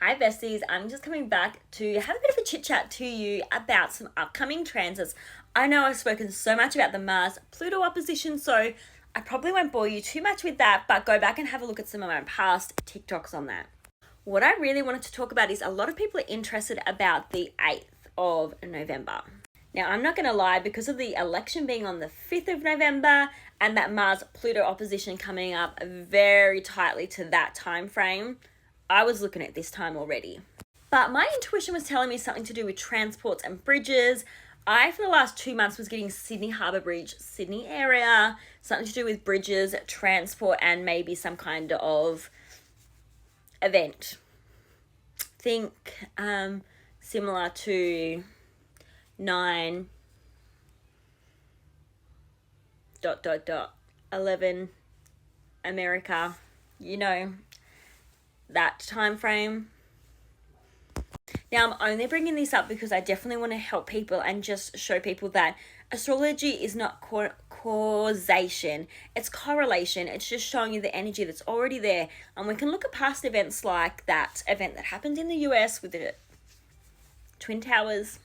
Hi besties, I'm just coming back to have a bit of a chit chat to you about some upcoming transits. I know I've spoken so much about the Mars-Pluto opposition, so I probably won't bore you too much with that, but go back and have a look at some of my past TikToks on that. What I really wanted to talk about is a lot of people are interested about the 8th of November. Now, I'm not going to lie, because of the election being on the 5th of November and that Mars-Pluto opposition coming up very tightly to that time frame, I was looking at this time already. But my intuition was telling me something to do with transports and bridges. I, for the last 2 months, was getting Sydney Harbour Bridge, Sydney area, something to do with bridges, transport, and maybe some kind of event. Think similar to 9 ... 11 America, you know, that time frame. Now, I'm only bringing this up because I definitely want to help people and just show people that astrology is not causation, it's correlation. It's just showing you the energy that's already there. And we can look at past events like that event that happened in the US with the Twin Towers,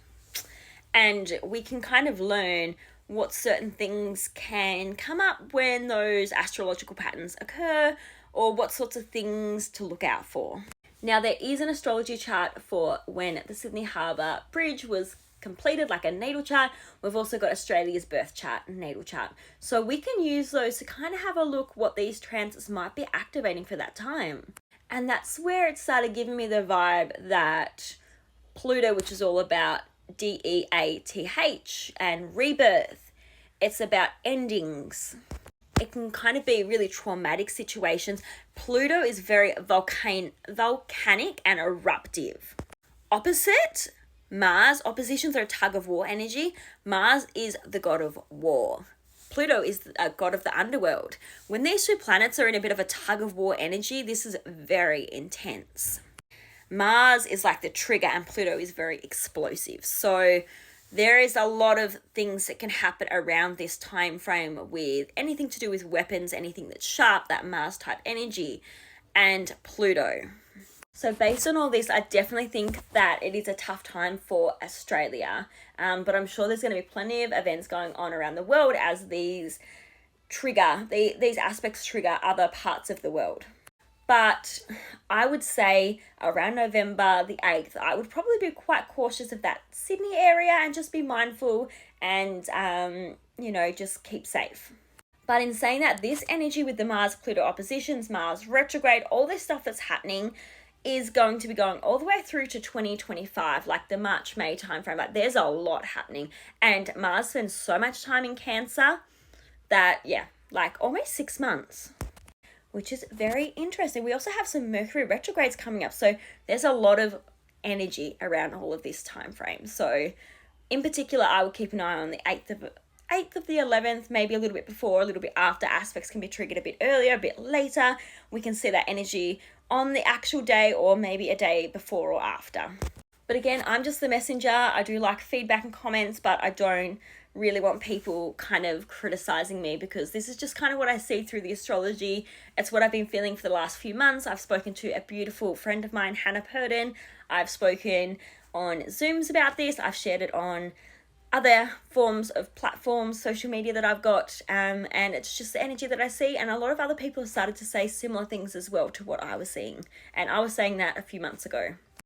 and we can kind of learn what certain things can come up when those astrological patterns occur, or what sorts of things to look out for. Now, there is an astrology chart for when the Sydney Harbour Bridge was completed, like a natal chart. We've also got Australia's birth chart and natal chart. So we can use those to kind of have a look what these transits might be activating for that time. And that's where it started giving me the vibe that Pluto, which is all about DEATH and rebirth, it's about endings. It can kind of be really traumatic situations. Pluto is very volcanic and eruptive. Opposite, Mars, oppositions are a tug of war energy. Mars is the god of war. Pluto is a god of the underworld. When these two planets are in a bit of a tug of war energy, this is very intense. Mars is like the trigger and Pluto is very explosive. So there is a lot of things that can happen around this time frame with anything to do with weapons, anything that's sharp, that Mars type energy, and Pluto. So based on all this, I definitely think that it is a tough time for Australia. But I'm sure there's going to be plenty of events going on around the world as these aspects trigger other parts of the world. But I would say around November the 8th, I would probably be quite cautious of that Sydney area and just be mindful and, just keep safe. But in saying that, this energy with the Mars-Pluto oppositions, Mars retrograde, all this stuff that's happening is going to be going all the way through to 2025, like the March-May timeframe. Like, there's a lot happening. And Mars spends so much time in Cancer that, almost 6 months, which is very interesting. We also have some Mercury retrogrades coming up. So there's a lot of energy around all of this time frame. So in particular, I would keep an eye on the 8th of the 11th, maybe a little bit before, a little bit after. Aspects can be triggered a bit earlier, a bit later. We can see that energy on the actual day or maybe a day before or after. But again, I'm just the messenger. I do like feedback and comments, but I don't really want people kind of criticizing me, because this is just kind of what I see through the astrology. It's what I've been feeling for the last few months. I've spoken to a beautiful friend of mine, Hannah Purden. I've spoken on Zooms about this. I've shared it on other forms of platforms, social media that I've got, and it's just the energy that I see. And a lot of other people have started to say similar things as well to what I was seeing, and I was saying that a few months ago.